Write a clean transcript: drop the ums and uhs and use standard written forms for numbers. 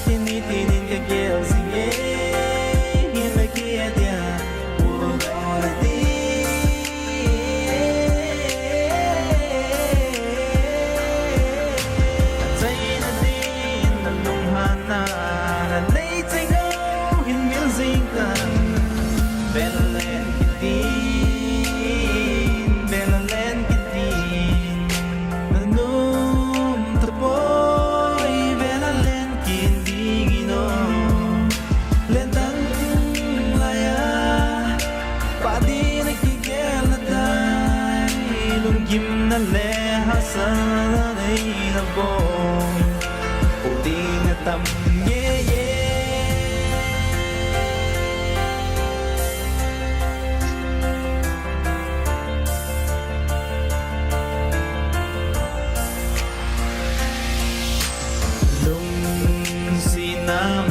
tinitinin ka kaya sige himay kaya dia ulit say na din nalunghan na late say no in music ka belalen kitin belalen kitin nanum tapoy belalen kindigino lentang laya padi nakikiladay lunggim na lehasan ay nabong puti na tamye Sinam